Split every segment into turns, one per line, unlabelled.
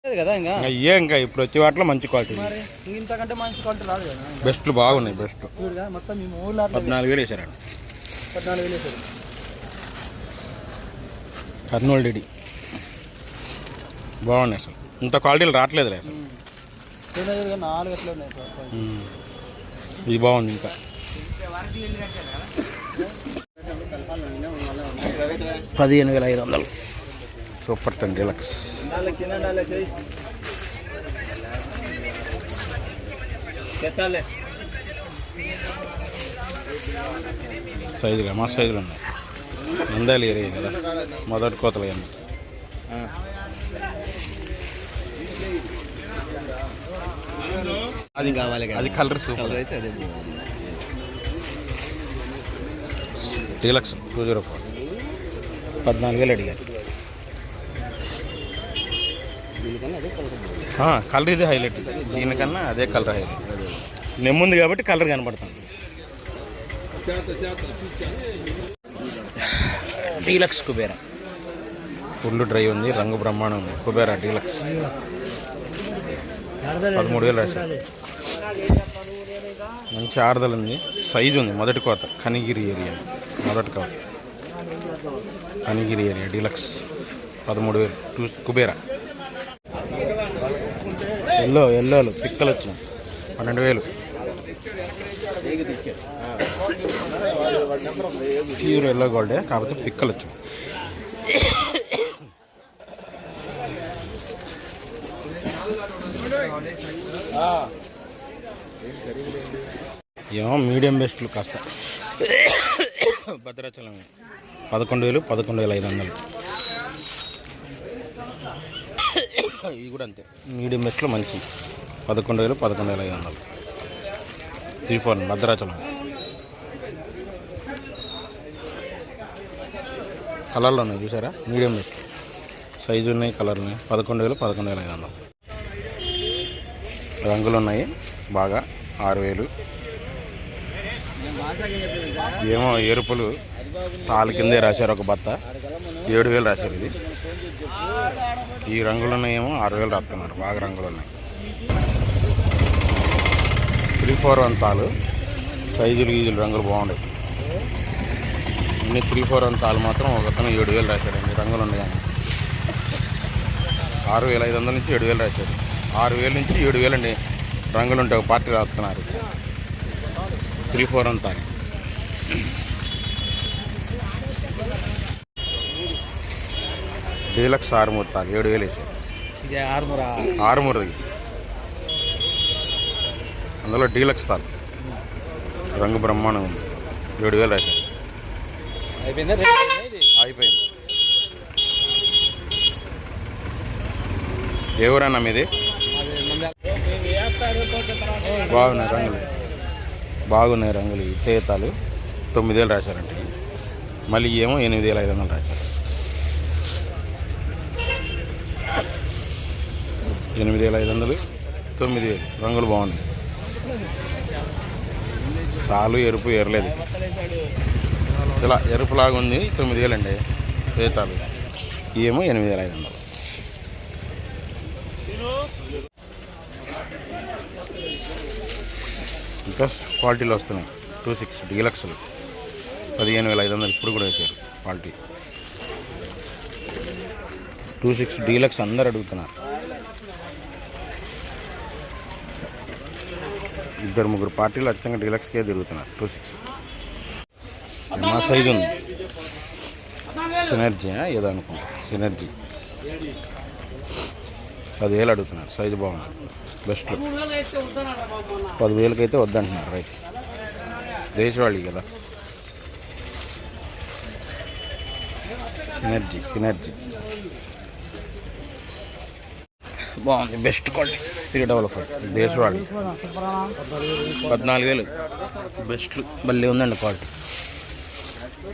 కదా ఇంకా
ఇంకా ఇప్పుడు వచ్చే వాటిలో మంచి క్వాలిటీ.
ఇంతకంటే మంచి క్వాలిటీ రాదు కదా.
బెస్ట్లు బాగున్నాయి. బెస్ట్
మొత్తం మీ ఊళ్ళో
14,000 వేసారండి.
14,000 వేసారు.
కర్నూలు డిడి బాగున్నాయి. అసలు ఇంత క్వాలిటీలు రావట్లేదు లేదు.
4 ఎట్లా ఉన్నాయి.
ఇది బాగుంది. ఇంకా 15,500 సూపర్ 10 డీలక్స్. సైజులు మా సైజులు ఉన్నాయి. నందాలు ఏరియా కదా, మొదటి కోతలు అన్నీ.
అది కావాలి.
అది కలర్ సూపర్
అయితే అదే
డీలక్స్ 204 14,000 అడిగారు. కలర్ ఇదే హైలైట్. దీనికన్నా అదే కలర్ హైలైట్. నెమ్ముంది కాబట్టి కలర్ కనపడుతుంది. డీలక్స్ కుబేరా ఫుల్ డ్రై ఉంది. రంగు బ్రహ్మాండం ఉంది. కుబేరా డీలక్స్ 13,000 రాశారు. మంచి ఆర్దలు ఉంది. సైజు ఉంది. మొదటి కోత కనిగిరి ఏరియా. మొదటి కోత కనిగిరి ఏరియా డీలక్స్ 13,000 కుబేరా. ఎల్లోలు పిక్కలు వచ్చినాయి 12,000. ప్యూర్ ఎల్లో గోల్డే కాకపోతే పిక్కలు వచ్చాయి. ఏమో మీడియం బెస్ట్లు కాస్త భద్రాచలం 11,000 11,500. ఇవి కూడా అంతే మీడియం బెస్ట్లో మంచి 11,000 11,500. 34 భద్రాచలం. కలర్లో ఉన్నాయి చూసారా. మీడియం బెస్ట్ సైజు ఉన్నాయి. కలర్ ఉన్నాయి. 11,000 11,500. రంగులు ఉన్నాయి బాగా 6,000. ఏమో ఎరుపులు తాళ్ళ కిందే రాశారు. ఒక బత్త 7,000 రాశారు. ఇది ఈ రంగులు ఉన్నాయేమో 6,000 రాస్తున్నారు. బాగా రంగులు ఉన్నాయి. 341 తాళ్ళు సైజులు గీజులు రంగులు బాగుంటాయి. అన్ని 341 తాళ్ళు మాత్రం ఒకతను 7,000 రాశారండి. రంగులు ఉన్నాయి కానీ 6,500 నుంచి 7,000 రాశారు. 6,000 నుంచి 7,000 అండి రంగులు ఉంటాయి. ఒక పార్టీ రాస్తున్నారు. 341 తాళ్ళు. డీలక్స్ 6,3 తాళ్ళు 7,000 వేసారు. ఆరుమూరది అందులో డీలక్స్ తాళ్ళు రంగు బ్రహ్మాండం ఉంది. 7,000 రాశారు. అయిపోయింది. ఏ ఊరన్నా మీది? బాగున్నాయి రంగులు. ఈ చేతాలు 9,000 రాశారంటే. మళ్ళీ ఏమో 8,500 రాశారు. 8,500 9,000 రంగులు బాగున్నాయి. తాలు ఎరుపు ఎరలేదు. ఇలా ఎరుపులాగా ఉంది. 9,000 అండి చేతాలు. ఏమో 8,500. ఇంకా క్వాలిటీలు వస్తున్నాయి. 26 డీలక్స్లు 15,500 ఇప్పుడు కూడా వేశారు. క్వాలిటీ 26 డీలక్స్ అందరు అడుగుతున్నారు. 2-3 పార్టీలు అచ్చంగా డీలక్స్కే తిరుగుతున్నారు. 26 మా సైజు ఉంది. సినర్జీ ఏదో అనుకుంటా. సినర్జీ 10,000 అడుగుతున్నారు. సైజు బాగుంది. బెస్ట్ 10,000కి అయితే వద్దంటున్నారు. రైట్ దేశవాళీ కదా. సినర్జీ బాగుంది. బెస్ట్ క్వాలిటీ 355 దేశవాళీ 14,000 బెస్ట్ భలే ఉందండి క్వాలిటీ.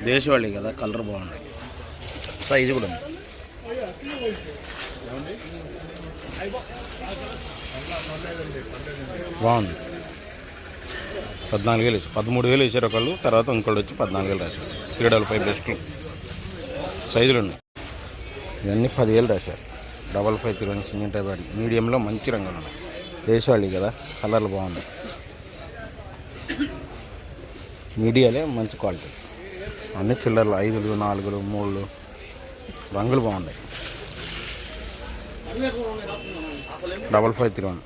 దేశవాళీ కదా. కలర్ బాగుంది. సైజు కూడా ఉంది. బాగుంది. 14,000 13,000 వేసారు ఒకళ్ళు. తర్వాత ఇంకోళ్ళు వచ్చి 14,000 రాశారు. 355 బెస్ట్లు సైజులు ఉన్నాయి. ఇవన్నీ 10,000 రాశారు. 5531 సింజంటా బ్యాడ్ మీడియంలో మంచి రంగులు ఉన్నాయి. దేశవాళీ కదా, కలర్లు బాగున్నాయి. మీడియాలే మంచి క్వాలిటీ. అన్ని చిల్లర్లు 5లు 4లు 3లు రంగులు బాగున్నాయి. 5531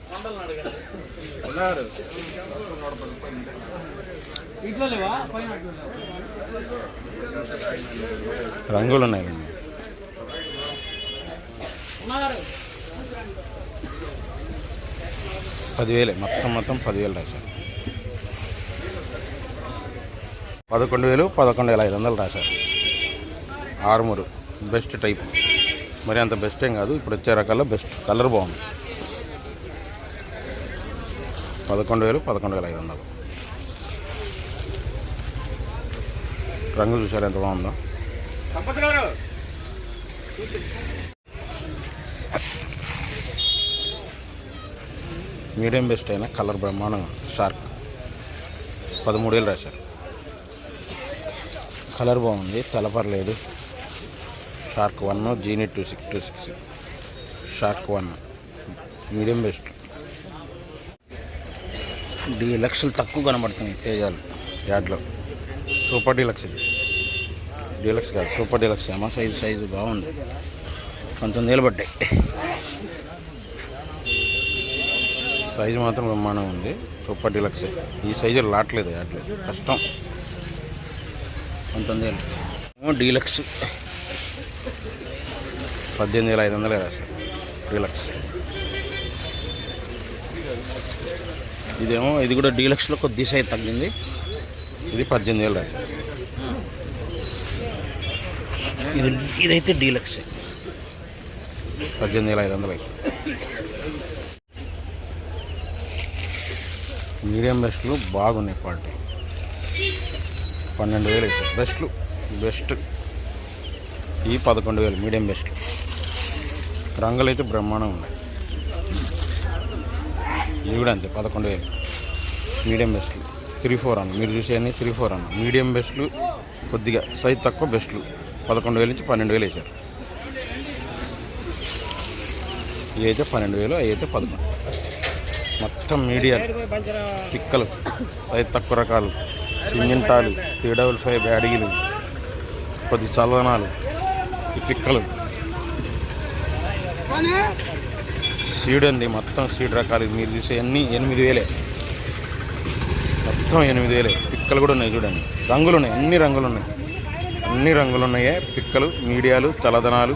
రంగులు ఉన్నాయి. 10,000 మొత్తం 10,000 రాశారు. 11,000 11,500 రాశారు. ఆర్మూరు బెస్ట్ టైప్, మరి అంత బెస్ట్ ఏం కాదు. ఇప్పుడు వచ్చే రకాల్లో బెస్ట్, కలర్ బాగుంది. 11,000 11,500. రంగు చూసారు ఎంత బాగుందో. మీడియం బెస్ట్ అయినా కలర్ బ్రహ్మాండంగా షార్క్ 13,000 రాశారు. కలర్ బాగుంది, తెలపర్లేదు. షార్క్ 1 జీనీ 2626 షార్క్ 1 మీడియం బెస్ట్. డీలక్స్లు తక్కువ కనబడుతున్నాయి తేజాలు యాడ్లో. సూపర్ డీలక్స్ ఇది, డీలక్స్ కాదు సూపర్ డీలక్స్. ఏమో సైజు బాగుంది. 19,000 పడ్డాయి. సైజు మాత్రం బ్రహ్మాండం ఉంది. Super deluxe. ఈ సైజు లాట్లేదు యాడ్లో, కష్టం. 19,000 ఏమో డీలక్స్ 18,500 రాశారు. డీలక్స్ ఇదేమో, ఇది కూడా డీలక్స్లో కొద్ది సైజ్ తగ్గింది. ఇది 18,000 రాశారు. ఇదైతే డీలక్స్ 18,500. మీడియం బెస్ట్లు బాగున్నాయి క్వాలిటీ. 12,000 వేసారు. బెస్ట్ ఈ 11,000 మీడియం బెస్ట్. రంగులు అయితే బ్రహ్మాండం ఉన్నాయి. ఇవి కూడా అంతే 11,000 మీడియం బెస్ట్లు. 3-4 అన్న, మీరు చూసేవన్నీ 3-4 అన్న. మీడియం బెస్ట్లు కొద్దిగా సైజ్ తక్కువ బెస్ట్లు 11,000 నుంచి 12,000 వేసారు. ఇవి అయితే 12,000, అవి అయితే 11. మొత్తం మీడియా పిక్కలు, సైజ్ తక్కువ రకాలు, సింజంటాలు, 355 బ్యాడిగిలు, కొద్ది చల్లనాలు, ఈ పిక్కలు. సీడ్ అండి, మొత్తం సీడ్ రకాలు. మీరు చూసే అన్నీ 8,000, మొత్తం 8,000. పిక్కలు కూడా ఉన్నాయి చూడండి. రంగులు ఉన్నాయి, అన్ని రంగులు ఉన్నాయే. పిక్కలు, మీడియాలు, చల్లదనాలు,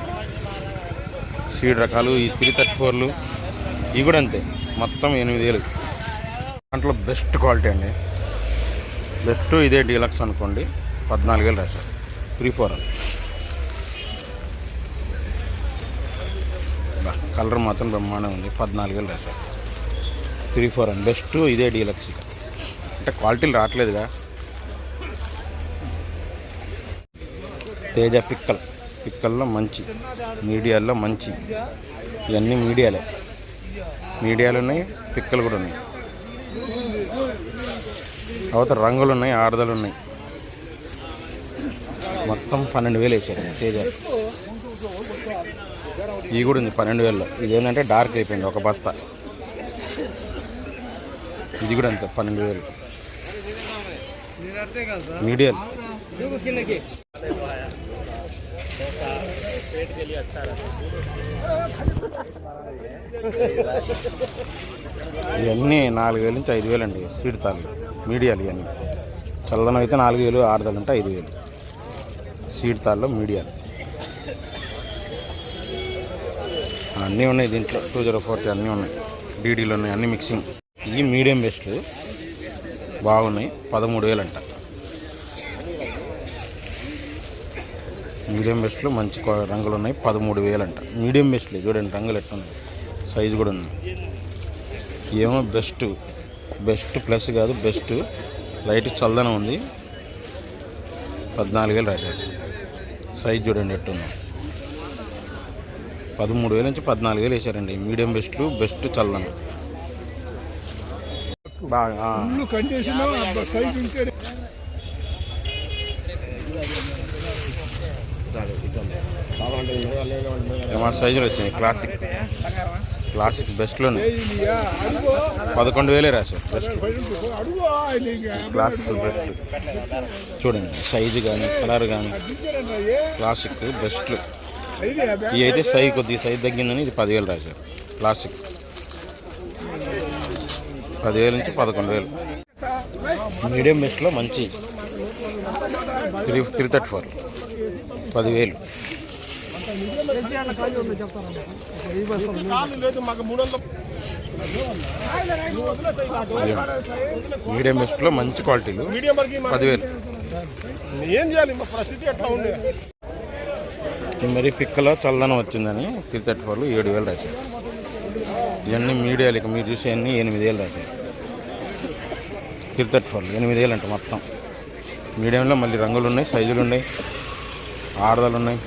సీడ్ రకాలు. ఈ 334లు ఇవి కూడా అంతే, మొత్తం 8,000. దాంట్లో బెస్ట్ క్వాలిటీ అండి, బెస్ట్ ఇదే డీలక్స్ అనుకోండి. 14,000 రాశారు. 3-4 కలర్ మాత్రం బ్రహ్మాండం ఉంది. 14,000 రాశారు. 3-4 అని బెస్ట్ ఇదే డీలక్స్. అంటే క్వాలిటీలు రావట్లేదుగా. తేజ పిక్కల్లో మంచి, మీడియాల్లో మంచి. ఇవన్నీ మీడియాలు ఉన్నాయి, పిక్కలు కూడా ఉన్నాయి. అవతల రంగులు ఉన్నాయి, ఆరుదలు ఉన్నాయి. మొత్తం 12,000 వేసారు తేజ. ఇవి కూడా ఉంది 12,000లో. ఇదేంటంటే డార్క్ అయిపోయింది ఒక బస్తా. ఇది కూడా అంతే 12,000 మీడియం. ఇవన్నీ 4,000 నుంచి 5,000 అండి. సీడ్ తాళ్ళు మీడియాలు ఇవన్నీ. చల్లదనం అయితే 4,000, ఆరుదలు అంటే 5,000. సీడ్ తాళ్ళు మీడియాలు అన్నీ ఉన్నాయి దీంట్లో. 2040 అన్నీ ఉన్నాయి, డీడీలు ఉన్నాయి, అన్నీ మిక్సింగ్. ఇవి మీడియం బెస్ట్లు బాగున్నాయి. 13,000 అంట. మీడియం బెస్ట్లు మంచి రంగులు ఉన్నాయి. 13,000 అంట. మీడియం బెస్ట్లు చూడండి, రంగులు ఎట్టున్నాయి, సైజు కూడా ఉంది. ఏమో బెస్ట్ ప్లస్ కాదు, బెస్ట్ లైట్ చల్లదనం ఉంది. 14,000 రాశారు. సైజు చూడండి ఎట్టుంది. 13,000 నుంచి 14,000 వేసారండి. మీడియం బెస్ట్లు, బెస్ట్ చల్లదనం బాగా. మా సైజులు వచ్చినాయి. క్లాసిక్ బెస్ట్లో 11,000 రాశారు. బెస్ట్ క్లాసిక్ బెస్ట్ చూడండి, సైజు కానీ కలర్ కానీ క్లాసిక్ బెస్ట్లు. ఇవి అయితే కొద్దిగా సైజు తగ్గిందని ఇది 10,000 రాశారు. క్లాసిక్ 10,000 నుంచి 11,000. మీడియం బెస్ట్లో మంచి 334 10,000. మీడియం బెస్ట్లో మంచి క్వాలిటీలు 10,000. మరి పిక్కలో చల్లదనం వచ్చిందని 334 7,000 రాశారు. ఇవన్నీ మీడియాలు, ఇక మీరు చూసే అన్నీ 8,000 రాశారు. 334 8,000 అంట మొత్తం. మీడియంలో మళ్ళీ రంగులు ఉన్నాయి, సైజులు ఉన్నాయి, ఆడదలు ఉన్నాయి.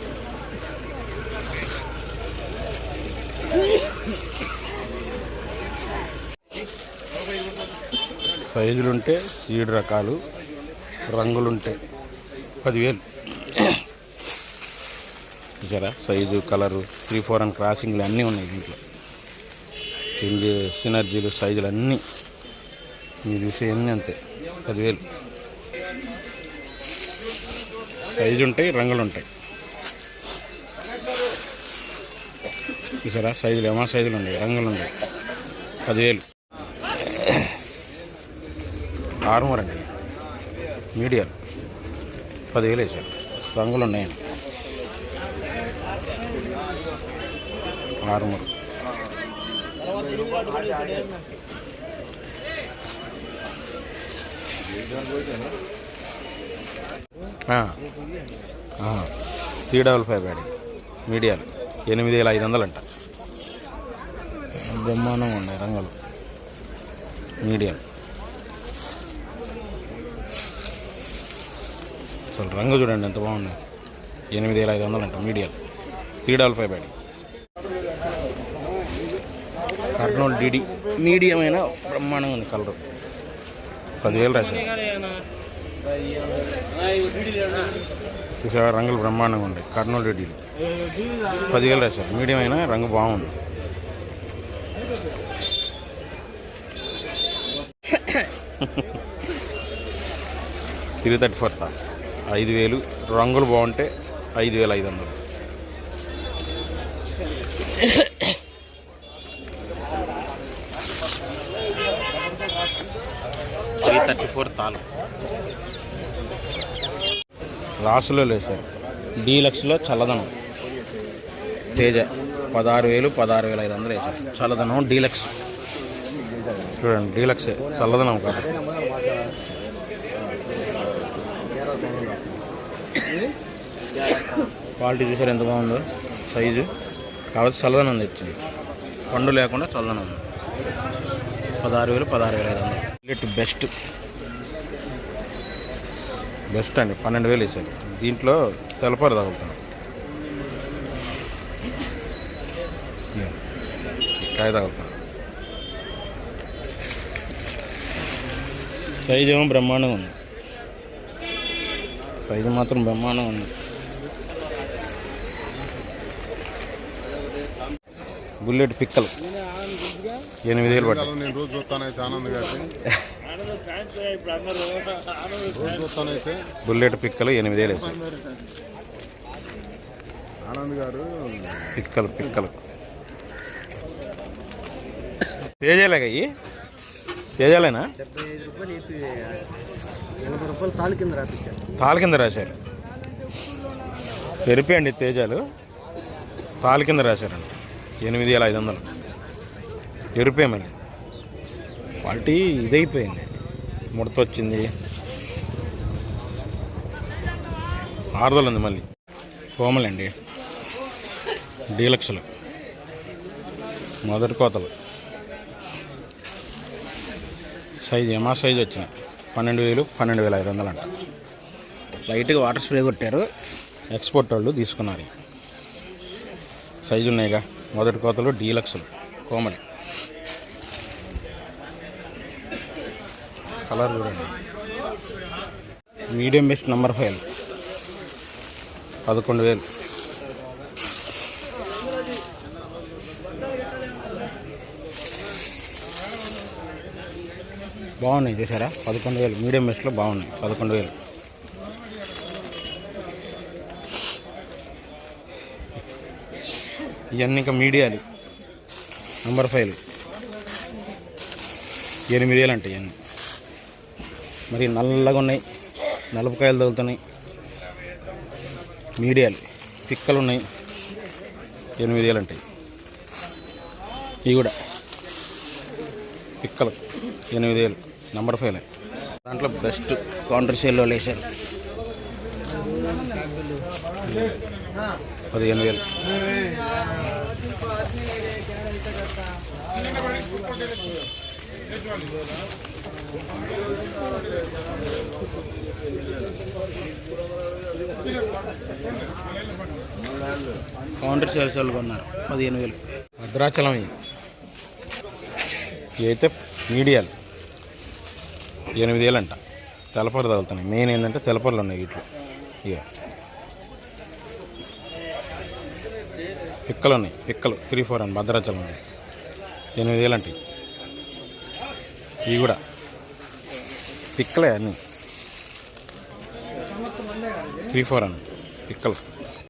సైజులుంటే సీడ్ రకాలు, రంగులుంటే 10,000. చూసారా, సైజు కలరు 3-4 అని క్రాసింగ్లు అన్నీ ఉన్నాయి దీంట్లో. సినర్జీలు సైజులు అన్నీ మీరు చూసేవన్నీ అంతే 10,000. సైజు ఉంటాయి, రంగులు ఉంటాయి. చూసారా, సైజులు ఏమో సైజులు ఉన్నాయి, రంగులు ఉన్నాయి 10,000. ఆర్మర్ అండి, మీడియం 10,000 వేసాడు. రంగులు ఉన్నాయండి. ఆర్మర్ $355 బ్యాడీ మీడియాలు 8,500 అంట. బ్రహ్మాండంగా ఉన్నాయి రంగులు మీడియాలు. అసలు రంగు చూడండి ఎంత బాగున్నాయి. 8,500 అంట మీడియాలు. 355 బ్యాడీ. కర్నూలు డిడి మీడియం అయినా బ్రహ్మాండంగా ఉంది కలరు. 10,000 రాశారు. చూసారా, రంగులు బ్రహ్మాండంగా ఉంటాయి. కర్నూలు డిడీలు 10,000 రాశారు. మీడియం అయినా రంగు బాగుంది. $334 5,000. రంగులు బాగుంటే 5,500. 334 తాలు. రాసులో లేదు సార్. డీలక్స్లో చల్లదనం తేజ 16,000 16,500 వేసారు. చల్లదనం డీలక్స్ చూడండి, డీలక్స్ చల్లదనం కాదు. క్వాలిటీ చూసారు ఎంత బాగుందో, సైజు కాబట్టి చల్లదనం తెచ్చింది. పండు లేకుండా చల్లదనం ఉంది. 16,000 16,500. బుల్లెట్ బెస్ట్ అండి. 12,000 వేసారు. దీంట్లో తెలపరు తగులుతాను. కాయ తగులుతాను. సైజు ఏమో బ్రహ్మాండంగా ఉంది. సైజు మాత్రం బ్రహ్మాండంగా ఉంది. బుల్లెట్ పిక్కలు 8,000 పడ్డాయి. బుల్లెట్ పిక్కలు 8,000 వేసారు. పిక్కలు తేజాలేగా ఇవి? తేజాలేనా?
75 రూపాయలు
తాళ కింద రాశారు. తెరిపేయండి తేజాలు. తాళ కింద రాశారండి. 8,500. ఎరుపే మళ్ళీ క్వాలిటీ ఇదైపోయింది. ముడత వచ్చింది, ఆరుదలు ఉంది. మళ్ళీ కోమలండి డీలక్స్లు మొదటి కోతలు. సైజు ఏమా సైజు వచ్చినాయి. 12,000 12,500 అంట. లైట్గా వాటర్ స్ప్రే కొట్టారు. ఎక్స్పోర్ట్ వాళ్ళు తీసుకున్నారు. సైజు ఉన్నాయిగా. మొదటి కోతలు డీలక్స్లు కోమలి. కలర్ చూడండి. Medium best number 5 11,000. బాగున్నాయి చూసారా, 11,000 మీడియం మెస్లో బాగున్నాయి, 11,000. ఇవన్నీ ఇంకా మీడియాలు నంబర్ 5లు 8,000 అంటే ఇవన్నీ. మరి నల్లగా ఉన్నాయి, నలుపుకాయలు తగులుతున్నాయి. మీడియాలు పిక్కలు ఉన్నాయి, 8,000 ఉంటాయి. ఇవి కూడా పిక్కలు 8,000 నంబర్ 5లే. దాంట్లో బెస్ట్ కౌంటర్ సేల్లో వేసారు 15,000. కౌంటర్ సేల్స్ వాళ్ళు కొన్నారు 15,000. భద్రాచలం ఇవి అయితే మీడియాలు 8,000 అంట. తెలపరు తగులుతున్నాయి. మెయిన్ ఏంటంటే తెలపర్లు ఉన్నాయి వీటిలో. ఇక పిక్కలు ఉన్నాయి, పిక్కలు 3-4 అని భద్రాచలం ఉంది, 8,000 అంటే. ఇవి కూడా పిక్కలే అన్నీ 3-4 అని పిక్కలు.